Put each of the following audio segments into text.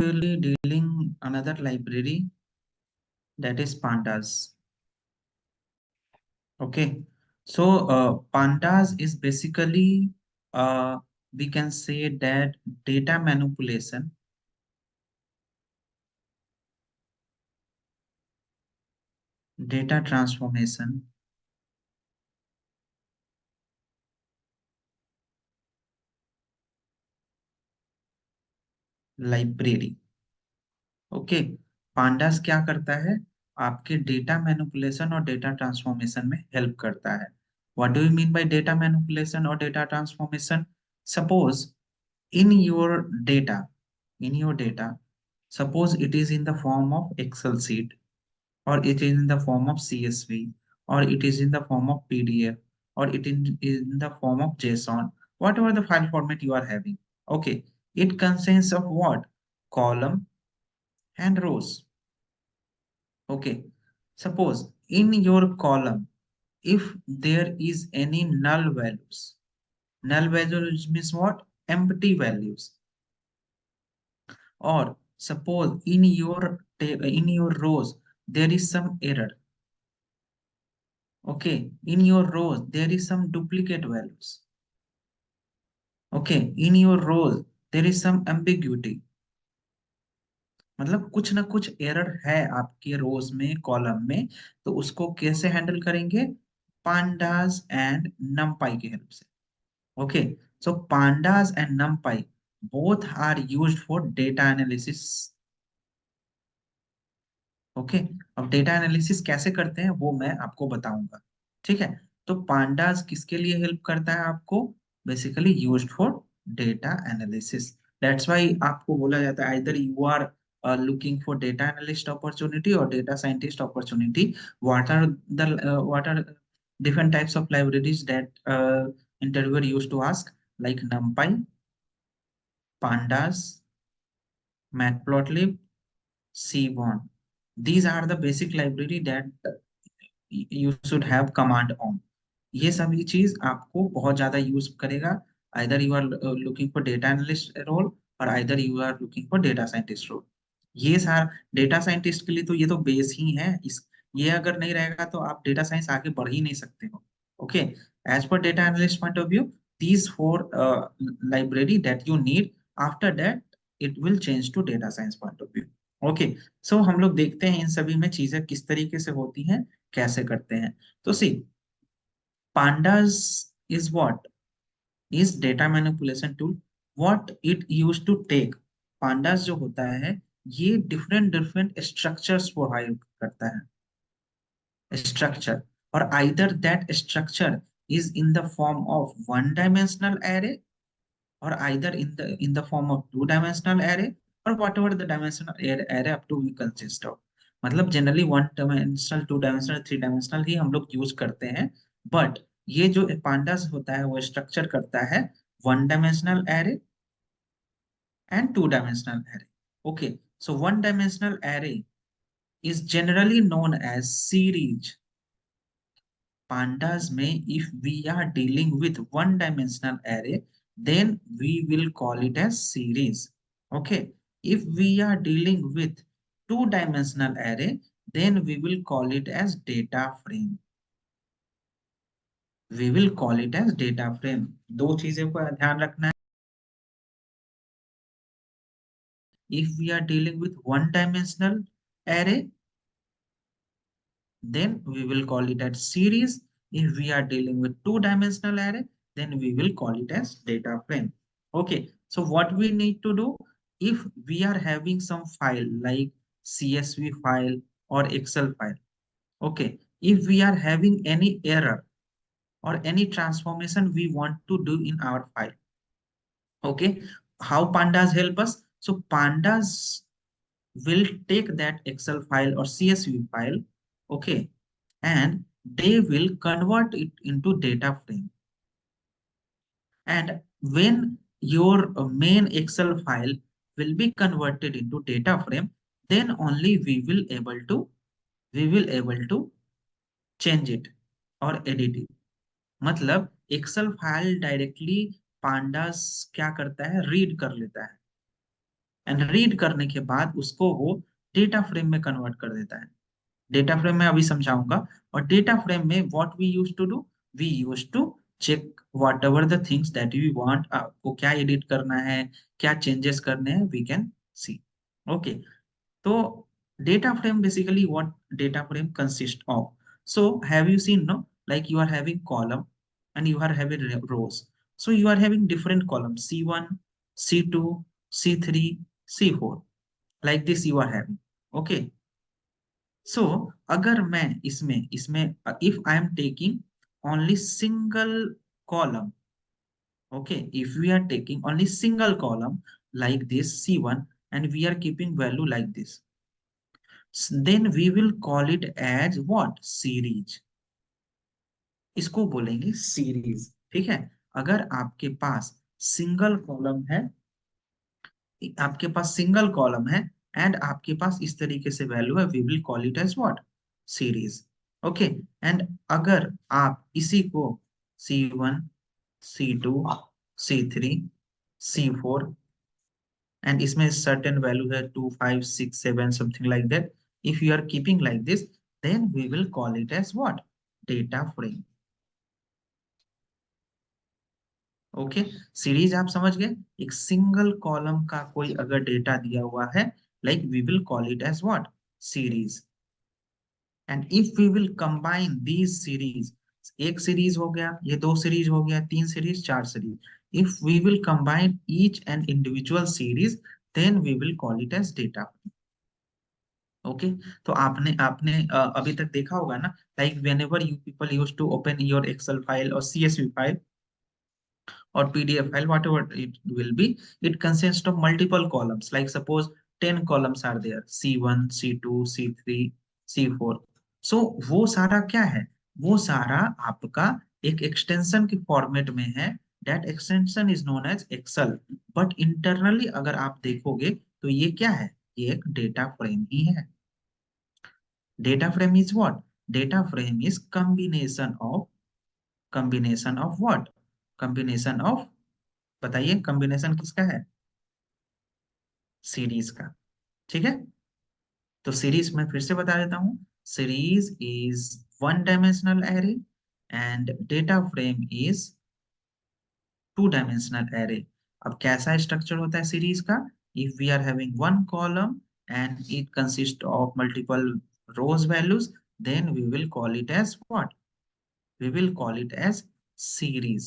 will be dealing another library, that is pandas. Okay, so pandas is basically we can say that data manipulation, data transformation, library. Okay, pandas क्या करता है? आपके data manipulation और data transformation में help करता है. What do you mean by data manipulation और data transformation? Suppose in your data in your data, suppose it is in the form of excel sheet, or it is in the form of csv, or it is in the form of pdf, or it is in the form of json, whatever the file format you are having. Okay, it consists of what? Column and rows. Okay, suppose in your column, if there is any null values, null values means what? Empty values. Or suppose in your rows there is some error. Okay, in your rows there is some duplicate values. Okay, in your rows there is some ambiguity. मतलब कुछ ना कुछ error है आपके रोज में, column में, तो उसको कैसे हैंडल करेंगे? पांडास एंड नमपाई की हेल्प से. Okay, so pandas and NumPy both are used for data analysis. Okay, अब डेटा एनालिसिस कैसे करते हैं वो मैं आपको बताऊंगा. ठीक है, तो पांडास किसके लिए हेल्प करता है आपको? Basically used for data analysis. That's why आपको बोला जाता है either you are looking for data analyst opportunity और data scientist opportunity. What are different types of libraries that interviewer used to ask, like numpy, pandas, matplotlib, seaborn. These are the basic library that you should have command on. ये सभी चीज आपको बहुत ज्यादा use करेगा. Either you are looking for data analyst role, और either you are looking for data scientist role. ये सारा डेटा साइंटिस्ट के लिए तो ये तो बेस ही है. इस ये अगर नहीं रहेगा तो आप डेटा साइंस आगे बढ़ ही नहीं सकते हो. Okay, as per data analyst point of view, these four library that you need, after that it will change to data science point of view. Okay, so हम लोग देखते हैं इन सभी में चीजें किस तरीके से होती हैं, कैसे करते हैं. तो सी, pandas is what? Is data manipulation tool. What it used to take, pandas जो होता है ये डिफरेंट डिफरेंट स्ट्रक्चर्स प्रोवाइड करता है. स्ट्रक्चर, और either that structure is in the form of one dimensional array, or either in the form of two dimensional array, or whatever the dimensional array up to we consist of. मतलब generally one dimensional, two dimensional, three dimensional ही हम लोग use करते हैं. But ये जो pandas होता है वो स्ट्रक्चर करता है one dimensional array and to dimensional array. Okay, so one dimensional array is generally known as series. Pandas में if we are dealing with one dimensional array, then we will call it as series. Okay, if we are dealing with two dimensional array, then we will call it as data frame. We will call it as data frame. दो चीजें को ध्यान रखना है. If we are dealing with one dimensional array, then we will call it as series. If we are dealing with two dimensional array, then we will call it as data frame. Okay, so what we need to do, if we are having some file like csv file or excel file, okay, if we are having any error or any transformation we want to do in our file, okay, how pandas help us? So pandas will take that excel file or csv file, okay, and they will convert it into data frame. And when your main excel file will be converted into data frame, then only we will able to change it or edit it. मतलब excel file directly pandas क्या करता है, read कर लेता है. And read करने के बाद उसको वो डेटा फ्रेम में कन्वर्ट कर देता है। डेटा फ्रेम में अभी समझाऊंगा। और डेटा फ्रेम में what we use to do, we use to check whatever the things that we want, आपको क्या एडिट करना है, क्या चेंजेस करने हैं, वी कैन सी। ओके, तो data frame basically what data frame consists of. So have you seen, no, like you are having column and you are having rows. So you are having different columns C1, C2, C3, C4, like this you are having. Okay, so अगर मैं इसमें इसमें if I am taking only single column, okay, if we are taking only single column like this C1 and we are keeping value like this, then we will call it as what, series। इसको बोलेंगे series. ठीक है, अगर आपके पास single column है, आपके पास सिंगल कॉलम है एंड आपके पास इस तरीके से वैल्यू है, we will call it as what, series. Okay, and अगर आप इसी को C1, C2, C3, C4 and इसमें certain value है 2, 5, 6, 7 something like that, if you are keeping like this, then we will call it as what, data frame। Okay, series आप समझ गए, एक सिंगल कॉलम का कोई अगर डेटा दिया हुआ है, like we will call it as what, series. And if we will combine these series, एक सीरीज हो गया, ये दो सीरीज हो गया, तीन सीरीज, चार series, if we will combine each and individual series, then we will call it as data. Okay, तो आपने आपने अभी तक देखा होगा ना, like whenever you people use to open your Excel file और CSV file or PDF file, whatever it will be, it consists of multiple columns. Like suppose 10 columns are there, C1, C2, C3, C4। So वो सारा क्या है, वो सारा आपका एक extension के फॉर्मेट में है। That extension is known as Excel, but internally अगर आप देखोगे तो ये क्या है, ये एक डेटा फ्रेम ही है। Data frame is what, data frame is combination of what, combination of, बताइए कॉम्बिनेशन किसका है, सीरीज का। ठीक है, तो सीरीज में फिर से बता देता हूं, series is one dimensional array and data frame is two dimensional array. अब कैसा स्ट्रक्चर होता है सीरीज का, if we are having one column and it consist of multiple rows values, then we will call it as what, we will call it as series।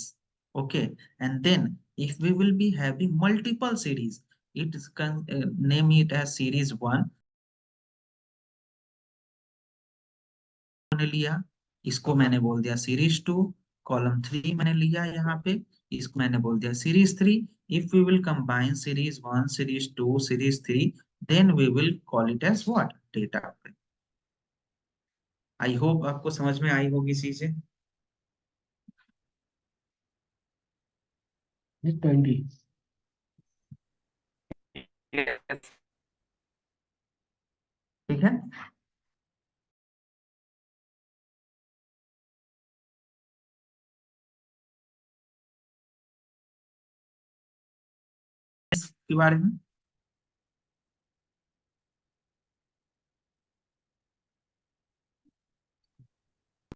Okay, and then if we will be having multiple series, it is name it as series 1 मैंने लिया, इसको मैंने बोल दिया series 2, column 3 मैंने लिया यहाँ पे, इसको मैंने बोल दिया series 3। If we will combine series 1, series 2, series 3, then we will call it as what, data. I hope आपको समझ में आई होगी चीजें। 20। ठीक है, इसके बारे में,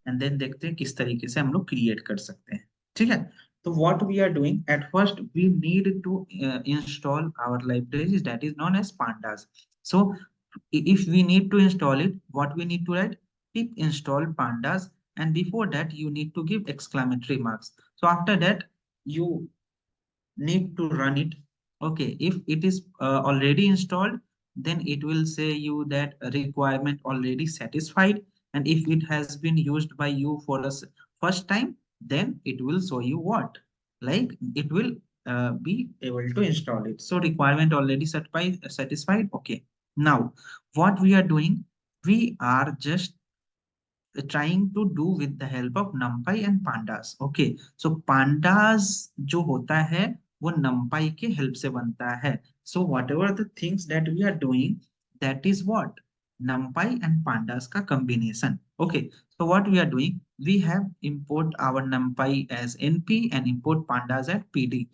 एंड देन देखते हैं किस तरीके से हम लोग क्रिएट कर सकते हैं। ठीक है, तो what we are doing, at first we need to install our libraries that is known as pandas। so if we need to install it, what we need to write, pip install pandas, and before that you need to give exclamatory marks। So after that you need to run it। Okay, if it is already installed, then it will say you that requirement already satisfied, and if it has been used by you for the first time, then it will show you what, like it will be able to install it, so requirement already satisfied। Okay, now what we are doing, we are just trying to do with the help of numpy and pandas। Okay, so pandas जो होता है वो numpy के help से बनता है। So whatever the things that we are doing, that is what, numpy and pandas का combination। Okay, so what we are doing, we have import our numpy as np and import pandas as pd।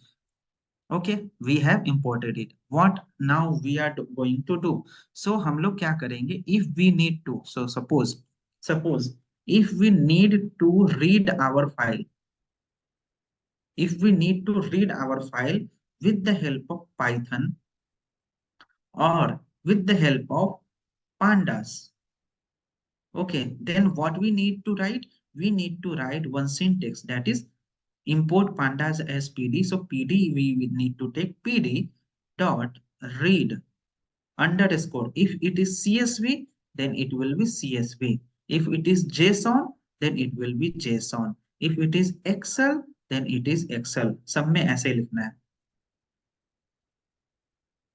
Okay, we have imported it. What now we are going to do? So हम लोग क्या करेंगे, if we need to, so suppose if we need to read our file, if we need to read our file with the help of Python or with the help of pandas, okay, then what we need to write, we need to write one syntax, that is import pandas as pd. So pd, we need to take pd dot read underscore. If it is csv, then it will be csv. If it is json, then it will be json. If it is excel, then it is excel. सब में ऐसे लिखना है.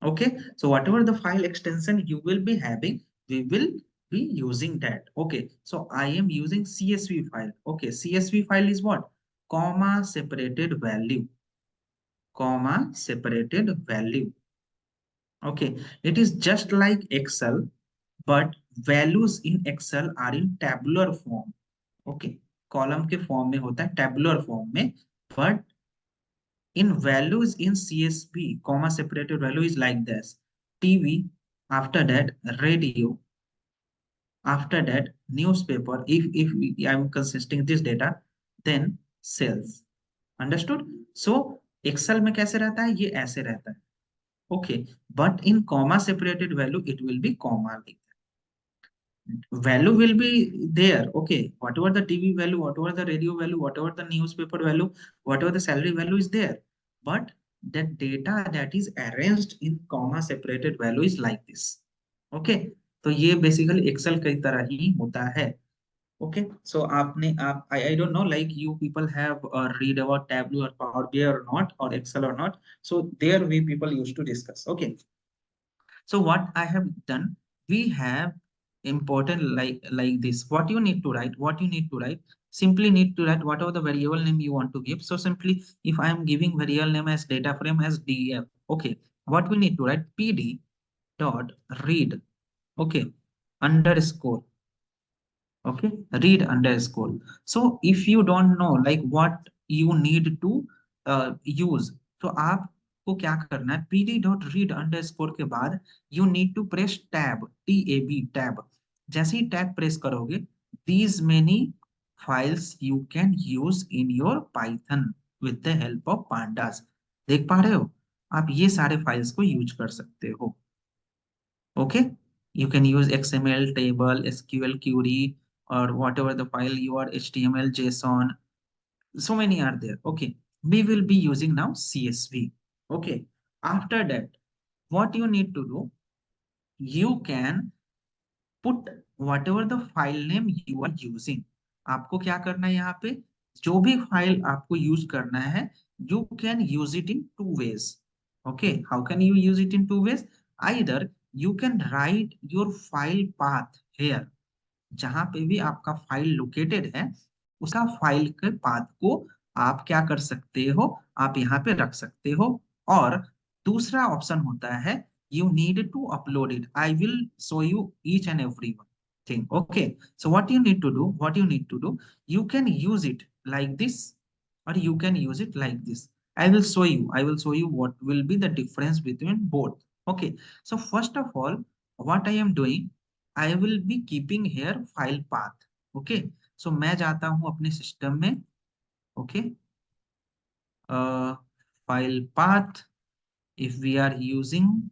Okay, so whatever the file extension you will be having, we will be using that. Okay, so I am using csv file. Okay, csv file is what? Comma separated value, comma separated value. Okay, it is just like excel, but values in excel are in tabular form. Okay, column के form में होता है, tabular form में, but in values in CSV, comma separated value is like this: TV, after that radio, after that newspaper. If I am consisting this data, then sales. Understood? So Excel में कैसे रहता है, ये ऐसे रहता है. Okay, but in comma separated value, it will be comma like that. Value will be there. Okay, whatever the TV value, whatever the radio value, whatever the newspaper value, whatever the salary value is there, but the data that is arranged in comma separated value is like this. Okay, तो ये basically Excel की तरह ही होता है. Okay, so आपने आप I don't know, like you people have read about Tableau or Power BI or not, or Excel or not. So there we people used to discuss. Okay, so what I have done, we have important like this. What you need to write, what you need to write, simply need to write whatever the variable name you want to give. So simply, if I am giving variable name as data frame as df, okay, what we need to write, pd dot read, okay, underscore, okay, read underscore. So if you don't know like what you need to use, तो आपको क्या करना है, pd dot read underscore के बाद you need to press tab, tab, tab. जैसे ही tab press करोगे, these many files you can use in your python with the help of pandas. देख पा रहे हो, आप ये सारे फाइल्स को यूज कर सकते हो. Okay, you can use XML, table, SQL query, or whatever the file you are, HTML, JSON. So many are there. Okay, we will be using now CSV. Okay, after that, what you need to do, you can put whatever the file name you are using. आपको क्या करना है यहाँ पे, जो भी file आपको use करना है, you can use it in two ways. Okay, how can you use it in two ways? Either you can write your file path here, जहां पे भी आपका फाइल लोकेटेड है, उसका फाइल के पाथ को आप क्या कर सकते हो, आप यहाँ पे रख सकते हो. और दूसरा ऑप्शन होता है, you need to upload it. I will show you each and every one thing. Okay, so what you need to do, you can use it like this, or you can use it like this. I will show you what will be the difference between both. Okay, so first of all, what I am doing, I will be keeping here file path. Okay, so मैं जाता हूं अपने system में. Okay, file path, if we are using,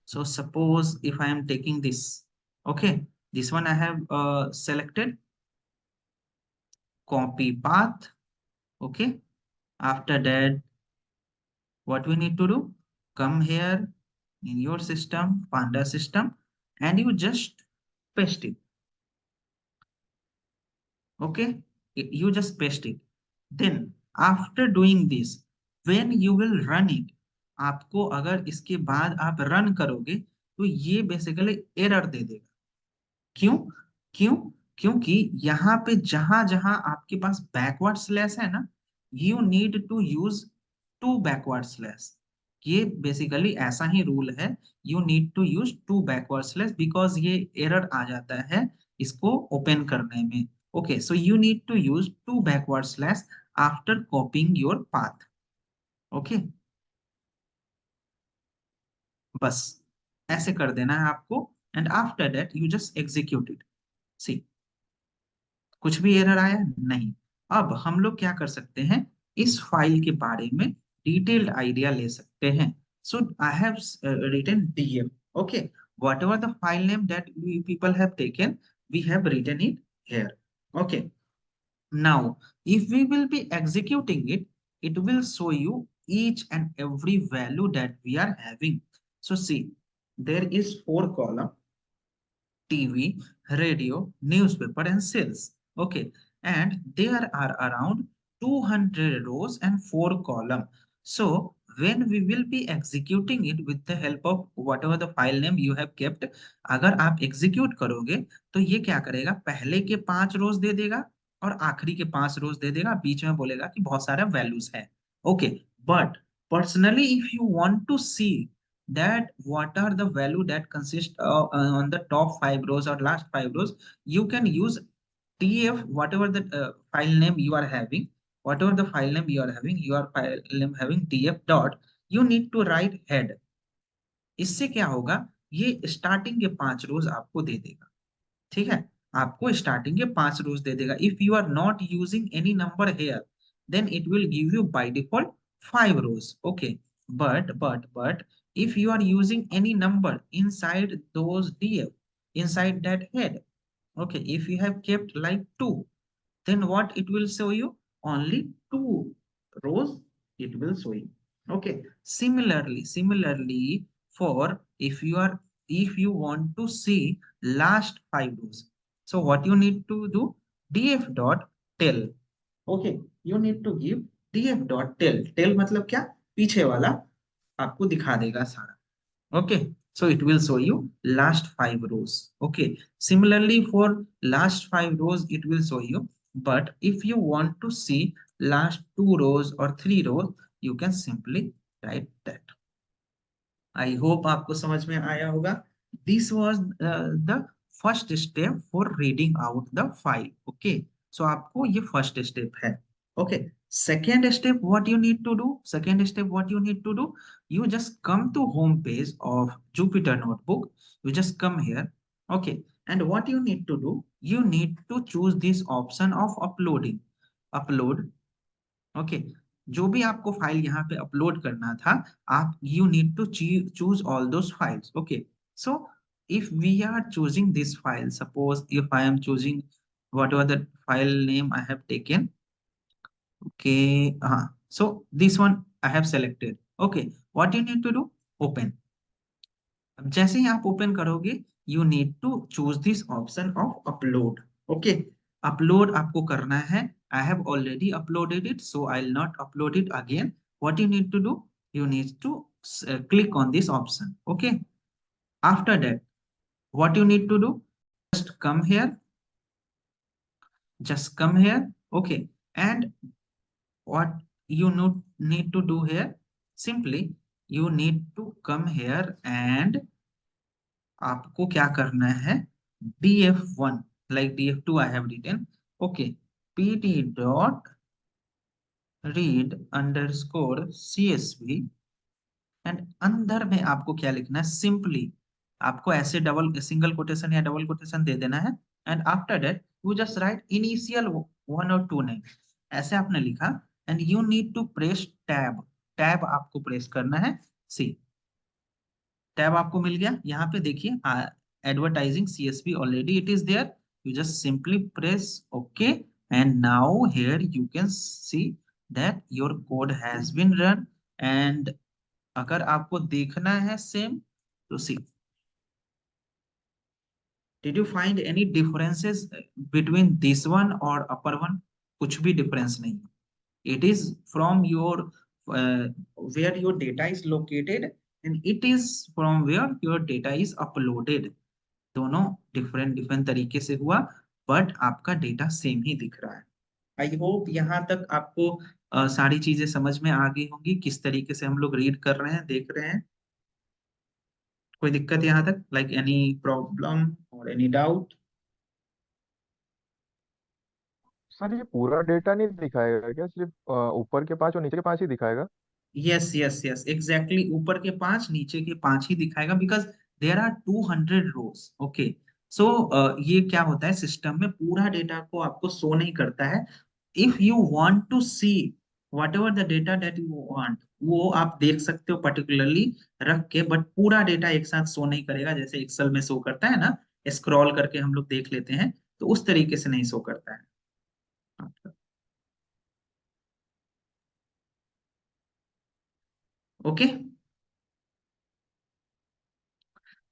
so suppose if I am taking this, okay, this one I have selected, copy path. Okay, after that, what we need to do, come here in your system, panda system, and you just paste it. Okay, you just paste it. Then after doing this, when you will run it, आपको अगर इसके बाद आप run करोगे, तो ये basically error दे देगा. क्यों? क्यों? क्योंकि यहाँ पे जहां जहां आपके पास बैकवर्ड स्लैश है ना, you need to use two backward slash. ये बेसिकली ऐसा ही रूल है, you need to use two backward slash, because ये एरर आ जाता है इसको ओपन करने में. Okay, so you need to use two backward slash after copying your path. Okay, बस ऐसे कर देना है आपको, and after that you just execute it. See, कुछ भी एरर आया नहीं। अब हम लोग क्या कर सकते हैं, इस फाइल के बारे में डिटेल्ड आइडिया ले सकते हैं। So I have written DF, okay, whatever the file name that we people have taken, we have written it here, okay. Now, if we will be executing it, it will show you each and every value that we are having. So see, there is four column: TV, radio, newspaper, and sales. Okay, and there are around 200 rows and four column. So when we will be executing it with the help of whatever the file name you have kept, अगर आप execute करोगे तो ये क्या करेगा, पहले के 5 rows दे देगा और आखिरी के 5 रोज दे देगा, बीच में बोलेगा कि बहुत सारे वैल्यूज है। Okay, but personally if you want to see that what are the value that consist on the top 5 rows or last 5 rows, you can use df, whatever the file name you are having, whatever the file name you are having, your file name having df dot, you need to write head। इससे क्या होगा, ये starting के 5 रोज आपको दे देगा, ठीक है, आपको स्टार्टिंग के 5 रोज दे देगा। If you are not using any number here, then it will give you by default 5 rows, okay. but if you are using any number inside those df, inside that head, okay, if you have kept like 2, then what it will show you, only 2 rows it will show you, okay। Similarly for if you are, if you want to see last 5 rows, so what you need to do, df dot tell, okay, you need to give df dot tell मतलब क्या, पीछे वाला आपको दिखा देगा सारा, okay, so it will show you last 5 rows, okay। Similarly for last 5 rows it will show you, but if you want to see last 2 rows or 3 rows, you can simply write that। I hope आपको समझ में आया होगा। This was the first step for reading out the file, okay. So आपको ये first step है, okay. Second step what you need to do, second step what you need to do, you just come to home page of Jupyter Notebook, you just come here, okay, and what you need to do, you need to choose this option of uploading, upload, okay. जो भी आपको file यहाँ पे upload करना था, आप you need to choose all those files, okay. So if we are choosing this file, suppose if I am choosing whatever the file name I have taken, okay, हाँ, so this one I have selected, okay. What you need to do, open. अब जैसे ही आप open करोगे, you need to choose this option of upload, okay. Upload आपको करना है, I have already uploaded it, so I will not upload it again. What you need to do, you need to click on this option, okay। After that what you need to do, just come here, just come here, okay, and what you need to do here, simply you need to come here and आपको क्या करना है, df1 like df2 I have written, okay, pt dot read underscore csv, and अंदर में आपको क्या लिखना है, सिंपली आपको ऐसे डबल सिंगल कोटेशन या डबल कोटेशन दे देना है, and after that you just write initial 1 और 2 नहीं, ऐसे आपने लिखा, and you need to press tab, tab आपको प्रेस करना है। सी, टैब आपको मिल गया, यहाँ पे देखिए advertising CSV already it is there, you just simply press okay, and now here you can see that your code has been run. And अगर आपको देखना है सेम, तो see, did you find any differences between this one और upper one, कुछ भी difference नहीं है। It is from your where your data is located, and it is from where your data is uploaded, दोनों डिफरेंट डिफरेंट तरीके से हुआ, but आपका डेटा सेम ही दिख रहा है। आई होप यहाँ तक आपको सारी चीजें समझ में आ गई होंगी, किस तरीके से हम लोग रीड कर रहे हैं, देख रहे हैं। कोई दिक्कत यहाँ तक, लाइक एनी प्रॉब्लम और एनी डाउट? सर ये पूरा डेटा नहीं दिखाएगा क्या, सिर्फ ऊपर के 5 और नीचे के 5 ही दिखाएगा? यस यस यस एग्जैक्टली, ऊपर के पांच नीचे के पांच ही दिखाएगा, because there are 200 rows. Okay, so ये क्या होता है, सिस्टम में पूरा डेटा को आपको शो नहीं करता है। If you want to see whatever the data that you want, वो आप देख सकते हो पर्टिकुलरली रख के, बट पूरा डेटा एक साथ शो नहीं करेगा, जैसे एक्सेल में शो करता है ना, स्क्रॉल करके हम लोग देख लेते हैं, तो उस तरीके से नहीं शो करता है। ओके,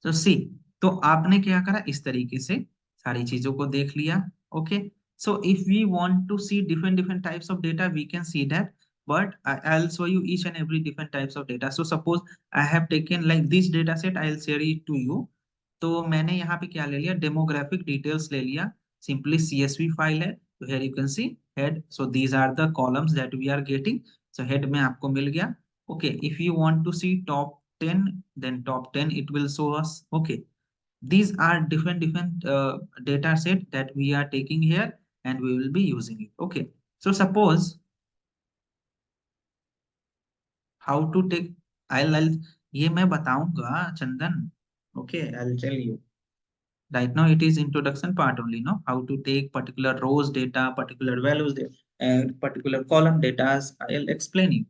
तो सी, तो आपने क्या करा, इस तरीके से सारी चीजों को देख लिया। Okay, so if we want to see different different types of data we can see that, but I'll show you each and every different types of data. So suppose I have taken like this data set, I'll share it to you. तो मैंने यहाँ पे क्या ले लिया, demographic details ले लिया, simply CSV file है, तो here you can see head, so these are the columns that we are getting. So head में आपको मिल गया। Okay, if you want to see top 10, then top 10 it will show us। Okay, these are different data set that we are taking here and we will be using it। Okay, so suppose how to take, I'll ये मैं बताऊंगा चंदन। Okay, I'll tell you, right now it is introduction part only, no, how to take particular rows data, particular values data, and particular column data, I'll explain you।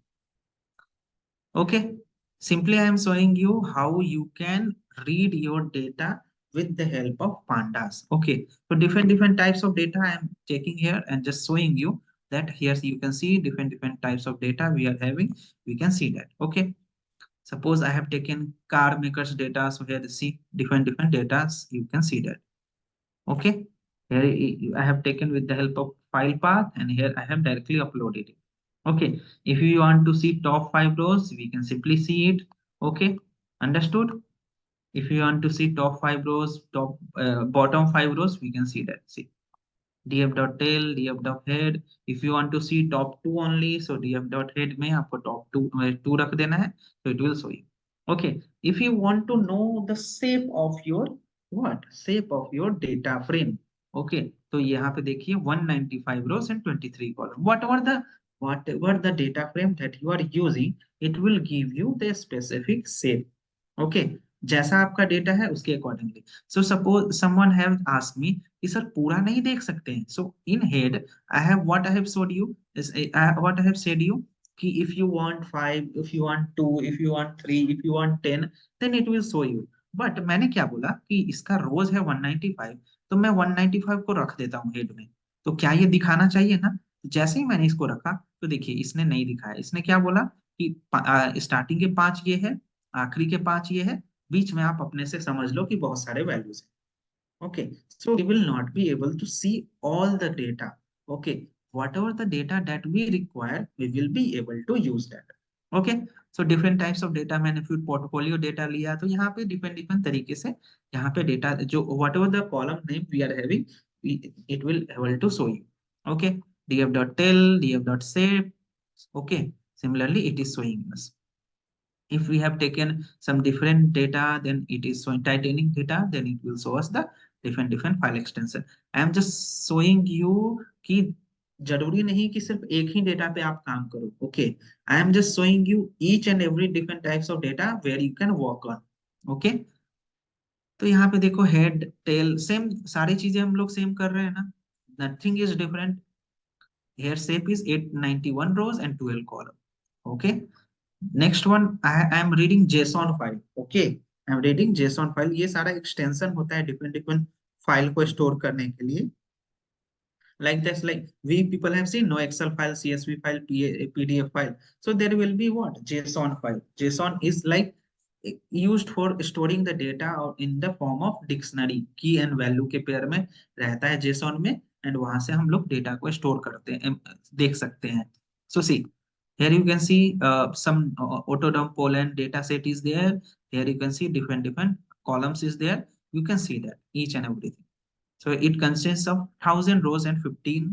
Okay, simply I am showing you how you can read your data with the help of pandas। Okay, so different types of data I am taking here and just showing you that here you can see different types of data we are having, we can see that। Okay, suppose I have taken car makers data, so here see different data, you can see that। Okay, here I have taken with the help of file path, and here I have directly uploaded it। Okay, if you want to see top 5 rows we can simply see it। Okay, understood? If you want to see top 5 rows, top bottom 5 rows, we can see that, see df.tail, df.head। if you want to see top 2 only, so df.head में आपको top 2 2 रख देना है, so it will show you। Okay, if you want to know the shape of your, what shape of your data frame। Okay, तो यहाँ पे देखिए 195 rows and 23 column, whatever the data frame that you are using, it will give you the specific shape। Okay, जैसा आपका डेटा है उसके accordingly. So suppose someone have asked me कि सर पूरा नहीं देख सकते हैं, so in head I have what I have showed you, what I have said you, कि if you want 5, if you want 2, if you want 3, if you want 10, then it will show you. But मैंने क्या बोला कि इसका रोज है 195, तो मैं 195 को रख देता हूँ हेड में, तो क्या ये दिखाना चाहिए ना। जैसे ही मैंने इसको रखा, तो देखिए इसने नहीं दिखाया, इसने क्या बोला कि स्टार्टिंग के 5 ये है, आखिरी के 5 ये है, बीच में आप अपने से समझ लो कि बहुत सारे वैल्यूज हैं। Okay, so we will not be able to see all the data. Okay, whatever the data that we require we will be able to use that. Okay, so different types of data, मैंने फिर portfolio data लिया, तो यहाँ पे different तरीके से यहाँ पे डेटा जो whatever the column name we are having, it will able to show you। Okay, df.tell, df.shape। Okay, similarly it is showing us। if we have taken some different data, then it is showing titanic data, then it will show us the different file extension। I am just showing you कि जरूरी नहीं कि सिर्फ एक ही data पे आप काम करो। Okay, I am just showing you each and every different types of data where you can work on। Okay, तो यहाँ पे देखो हेड टेल सेम, सारी चीजें हम लोग सेम कर रहे हैं ना, nothing is different. Here shape is 891 rows and 12 column। Okay, next one, I am reading JSON file. Okay, I am reading JSON file, ये सारा एक्सटेंशन होता है डिफरेंट फाइल को स्टोर करने के लिए। like this, like we people have seen no excel file, csv file, pdf file, so there will be what json file। json is like used for storing the data or in the form of dictionary, key and value के pair में रहता है json में, and वहां से हम लोग data को स्टोर करते हैं, देख सकते हैं। so see, here you can see some autodom Poland data set is there। here you can see different columns is there, you can see that each and everything। so it consists of 1,000 rows and 15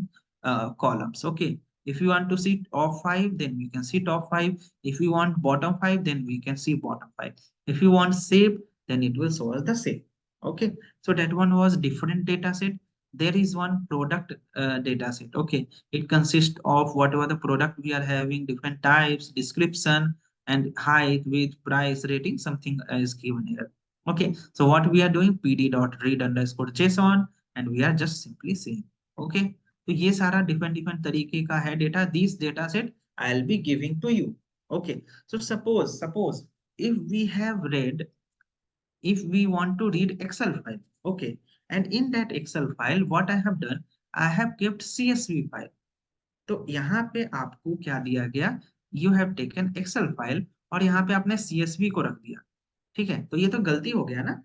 columns। Okay, if you want to see top 5, then we can see top 5। if you want bottom 5, then we can see bottom 5। if you want shape, then it will show us the shape। Okay, so that one was different data set। there is one product data set. Okay, it consists of whatever the product we are having, different types, description, and height, width, price, rating, something is given here. Okay, so what we are doing, pd dot read underscore json, and we are just simply saying. Okay, तो ये सारा different different तरीके का है data. These data set I'll be giving to you. Okay, so suppose if we have read, if we want to read Excel file. Okay, and in that Excel file, what I have done, I have kept CSV file. तो यहाँ पे आपको क्या दिया गया, you have taken Excel file और यहाँ पे आपने सीएसवी को रख दिया. ठीक है, तो ये तो गलती हो गया ना,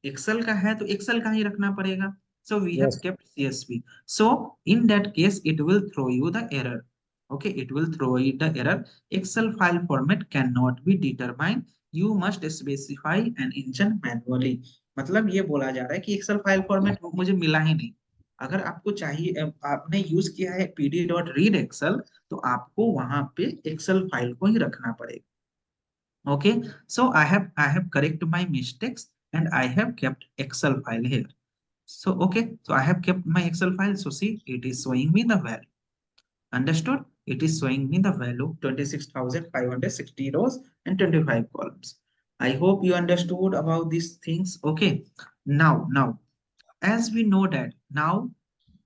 एक्सेल का है तो एक्सेल का ही रखना पड़ेगा. So we have Yes. Kept CSV. So in that case it will throw you the error. Okay, it will throw you the error. Excel file format cannot be determined. You must specify an engine manually. मतलब ये बोला जा रहा है कि Excel file format मुझे मिला ही नहीं. अगर आपको चाहिए, आपने यूज किया है pd डॉट रीड एक्सेल, तो आपको वहां पे एक्सेल फाइल को ही रखना पड़ेगा. Okay, so I have corrected my mistakes and I have kept Excel file here. So okay, so I have kept my Excel file. So see, it is showing me the value. Understood? It is showing me the value 26,560 rows and 25 columns. I hope you understood about these things. Okay, now as we know that now,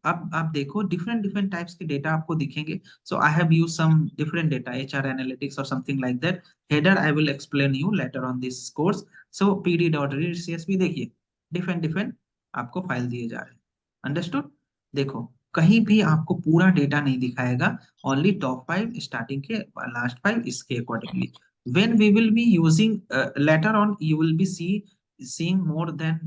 अब आप देखो different different types के data आपको दिखेंगे. So I have use some different data, HR analytics और something like that. Header I will explain you later on this course. So PD dot read CSV देखिए, different different आपको file दिए जा रहे हैं. अंडरस्टूड? देखो, कहीं भी आपको पूरा डेटा नहीं दिखाएगा, ओनली टॉप 5 स्टार्टिंग के लास्ट 5 इसके accordingly. when we will be using later on, you will be seeing more than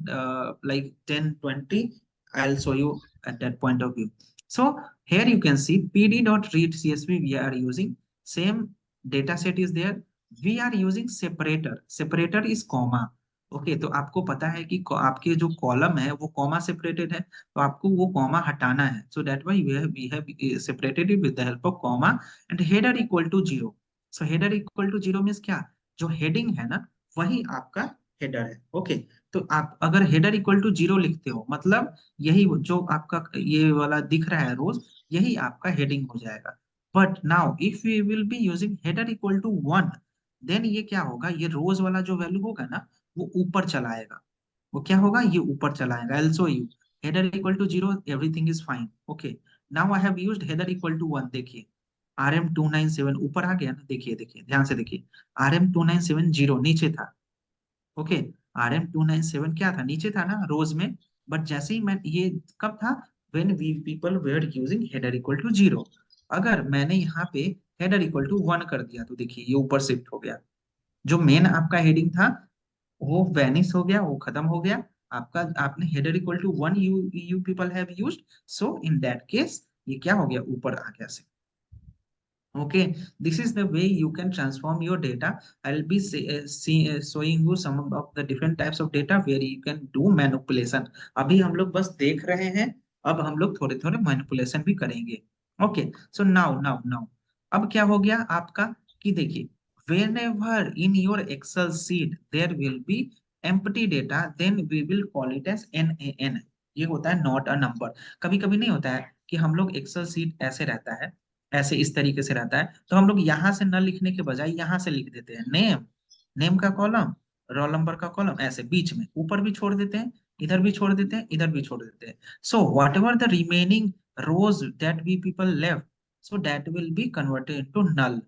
like 10 20. I'll show you at that point of view. So here you can see pd.read csv we are using. Same data set is there. We are using separator. Separator is comma. Okay, तो आपको पता है कि आपके जो column है वो comma separated है, तो आपको वो कॉमा हटाना है. So that why we have separated it with the help of comma. And header equal to zero. So header equal to zero means क्या, जो हेडिंग है ना वही आपका हेडर है. ओके, तो आप अगर हेडर इक्वल टू जीरो लिखते हो, मतलब यही जो आपका ये वाला दिख रहा है रोज, यही आपका हेडिंग हो जाएगा. But now if we will be using header equal to one, then ये क्या होगा, ये रोज वाला जो वैल्यू होगा ना वो ऊपर चला आएगा. वो क्या होगा, ये ऊपर चला आएगा. I show you. Header equal to zero, everything is fine. Okay, now I have used header equal to one. देखिए RM297 ऊपर आ गया ना, देखिए देखिए ध्यान से देखिए. RM297 जीरो नीचे था. ओके, RM297 क्या था, नीचे था ना रोज में. बट जैसे ही मैं ये कब था, when we people were using header equal to zero. अगर मैंने यहाँ पे हेडर इक्वल टू वन कर दिया तो देखिए ये ऊपर शिफ्ट हो गया. जो मेन आपका हेडिंग था वो वैनिश हो गया, वो खत्म हो गया आपका. आपने header equal to one you you people have used. So in that case ये क्या हो गया, ऊपर आ गया से. Okay, this is the way you can transform your data. I'll be showing you some of the different types of data where you can do manipulation. अभी हम लोग बस देख रहे हैं, अब हम लोग थोड़े थोड़े मैनिपुलेशन भी करेंगे. ओके, सो नाउ अब क्या हो गया आपका, कि देखिए, whenever in your Excel sheet there will be empty data, then we will call it as NaN. ये होता है नॉट अ नंबर. कभी कभी नहीं होता है कि हम लोग एक्सेल सीट ऐसे रहता है, ऐसे इस तरीके से रहता है, तो हम लोग यहाँ से न लिखने के बजाय यहाँ से लिख देते हैं नेम. नेम का कॉलम, रोल नंबर का कॉलम, ऐसे बीच में ऊपर भी छोड़ देते हैं, इधर भी छोड़ देते हैं, इधर भी छोड़ देते हैं. So whatever the remaining rows that we people left, so that will be converted to null.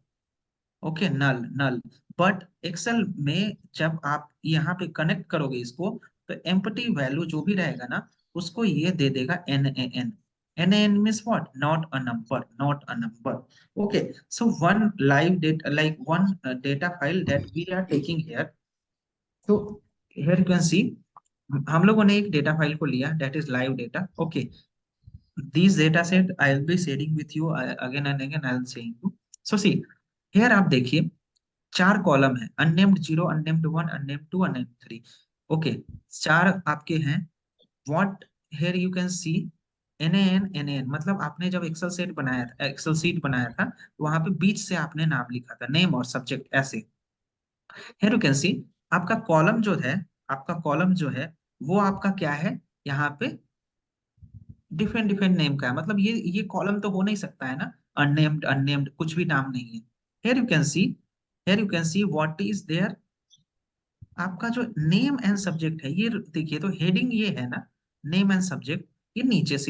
Okay, null null. But Excel में जब आप यहाँ पे कनेक्ट करोगे इसको, तो एम्प्टी वैल्यू जो भी रहेगा ना उसको ये दे देगा NaN. NaN means what? Not a number, not a number. Okay, so one live data, like one data file that we are taking here. So here you can see, हम लोगों ने एक डेटा फाइल को लिया, that is live data. Okay, these data set I'll be sharing with you again and again. I'll saying you. So see, here आप देखिए, चार column है, unnamed zero, unnamed one, unnamed two, unnamed three. Okay, चार आपके हैं. What here you can see, NaN मतलब आपने जब एक्सेल सेट बनाया था, एक्सेल सीट बनाया था, तो वहां पे बीच से आपने नाम लिखा था, नेम और सब्जेक्ट ऐसे. हियर यू कैन सी, आपका कॉलम जो है, आपका कॉलम जो है वो आपका क्या है, यहाँ पे डिफरेंट डिफरेंट नेम का है, मतलब ये कॉलम तो हो नहीं सकता है ना, अननेम्ड अननेम्ड कुछ भी नाम नहीं है। Here you can see, here you can see what is there, आपका जो नेम एंड सब्जेक्ट है, ये देखिए तो हेडिंग ये है ना, नेम एंड सब्जेक्ट, ये नीचे से